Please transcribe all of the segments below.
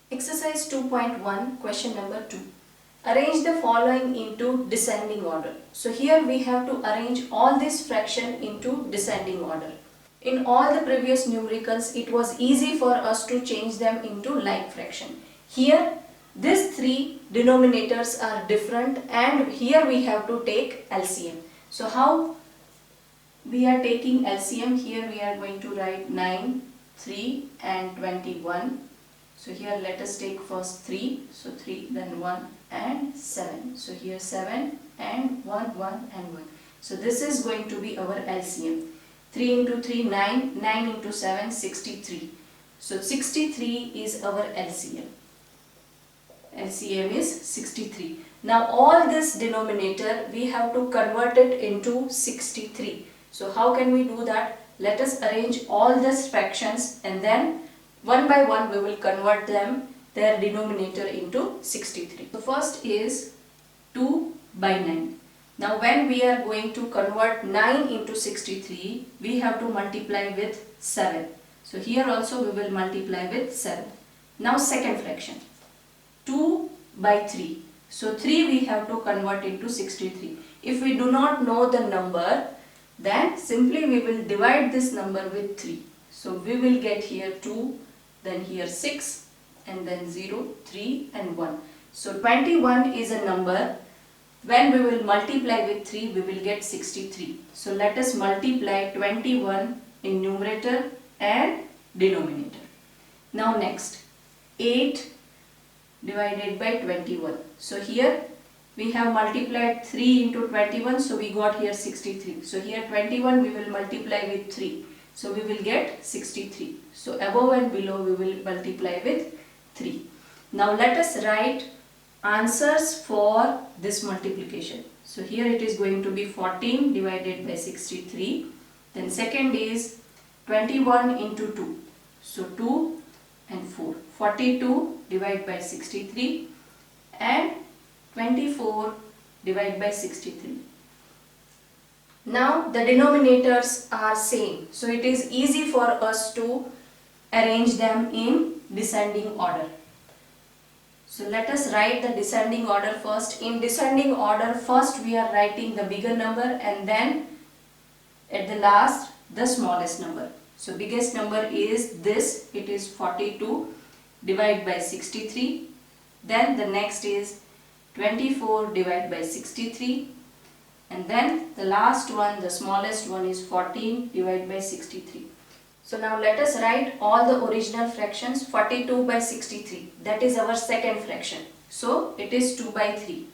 Exercise 2.1, question number 2. Arrange the following into descending order. So here we have to arrange all this fraction into descending order. In all the previous numericals, it was easy for us to change them into like fraction. Here, these three denominators are different and here we have to take LCM. So how we are taking LCM? Here we are going to write 9, 3 and 21. So here let us take first 3, so 3, then 1 and 7. So here 7 and 1, 1 and 1. So this is going to be our LCM. 3 into 3, 9, 9 into 7, 63. So 63 is our LCM. LCM is 63. Now all this denominator we have to convert it into 63. So how can we do that? Let us arrange all these fractions and then one by one we will convert their denominator into 63. So first is 2 by 9. Now when we are going to convert 9 into 63, we have to multiply with 7. So here also we will multiply with 7. Now second fraction, 2 by 3. So 3 we have to convert into 63. If we do not know the number, then simply we will divide this number with 3. So we will get here 2, then here 6 and then 0, 3 and 1. So 21 is a number. When we will multiply with 3, we will get 63. So let us multiply 21 in numerator and denominator. Now next, 8 divided by 21. So here we have multiplied 3 into 21, so we got here 63. So here 21 we will multiply with 3. So we will get 63. So above and below we will multiply with 3. Now let us write answers for this multiplication. So here it is going to be 14 divided by 63. Then second is 21 into 2. So 2 and 4. 42 divided by 63 and 24 divided by 63. Now the denominators are same. So it is easy for us to arrange them in descending order. So let us write the descending order first. In descending order, first we are writing the bigger number and then at the last the smallest number. So biggest number is this, it is 42 divided by 63. Then the next is 24 divided by 63. And then the last one, the smallest one is 14 divided by 63. So now let us write all the original fractions. 42 by 63, that is our second fraction. So it is 2 by 3.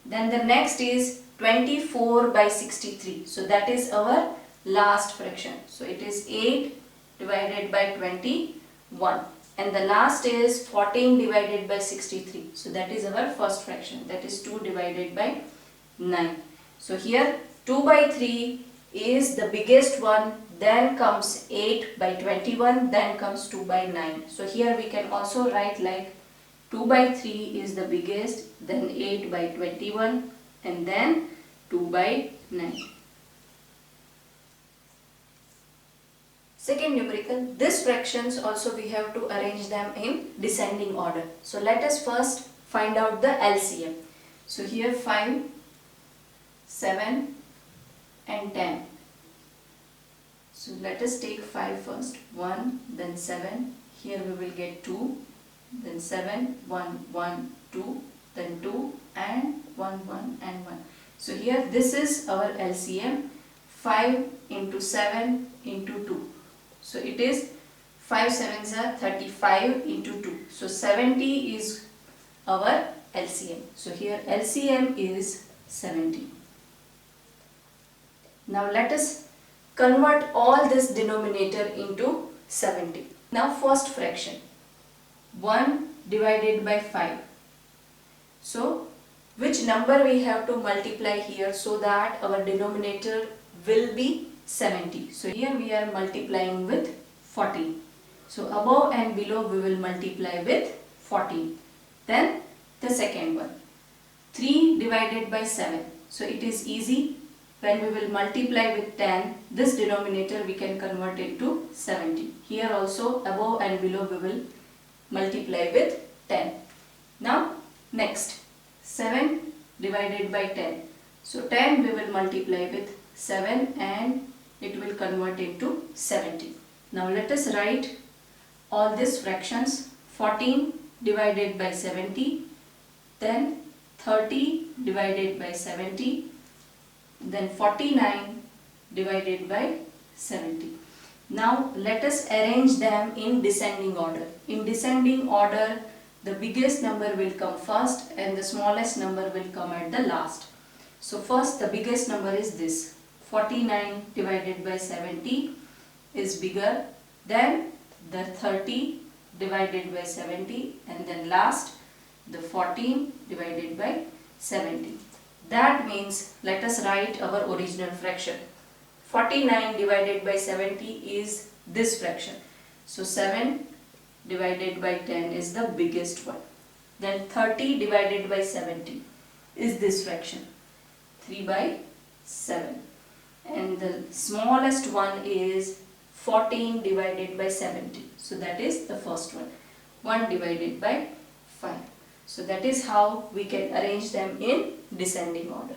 Then the next is 24 by 63. So that is our last fraction. So it is 8 divided by 21. And the last is 14 divided by 63. So that is our first fraction. That is 2 divided by 9. So here 2 by 3 is the biggest one, then comes 8 by 21, then comes 2 by 9. So here we can also write like 2 by 3 is the biggest, then 8 by 21 and then 2 by 9. Second numerical, these fractions also we have to arrange them in descending order. So let us first find out the LCM. So here 5, 7 and 10. So let us take 5 first. 1, then 7. Here we will get 2, then 7, 1, 1, 2, then 2 and 1, 1 and 1. So here this is our LCM. 5 into 7 into 2. So it is 5 sevens are 35 into 2. So 70 is our LCM. So here LCM is 70. Now let us convert all this denominator into 70. Now first fraction, 1 divided by 5. So which number we have to multiply here so that our denominator will be 70. So here we are multiplying with 14. So above and below we will multiply with 14. Then the second one, 3 divided by 7. So it is easy. When we will multiply with 10, this denominator we can convert it to 70. Here also above and below we will multiply with 10. Now next 7 divided by 10. So 10 we will multiply with 7 and it will convert into 70. Now let us write all these fractions. 14 divided by 70, then 30 divided by 70, then 49 divided by 70. Now let us arrange them in descending order. In descending order, the biggest number will come first and the smallest number will come at the last. So first the biggest number is this. 49 divided by 70 is bigger than the 30 divided by 70, and then last the 14 divided by 70. That means let us write our original fraction. 49 divided by 70 is this fraction. So 7 divided by 10 is the biggest one. Then 30 divided by 70 is this fraction, 3 by 7. And the smallest one is 14 divided by 70. So that is the first one, 1 divided by 5. So that is how we can arrange them in descending order.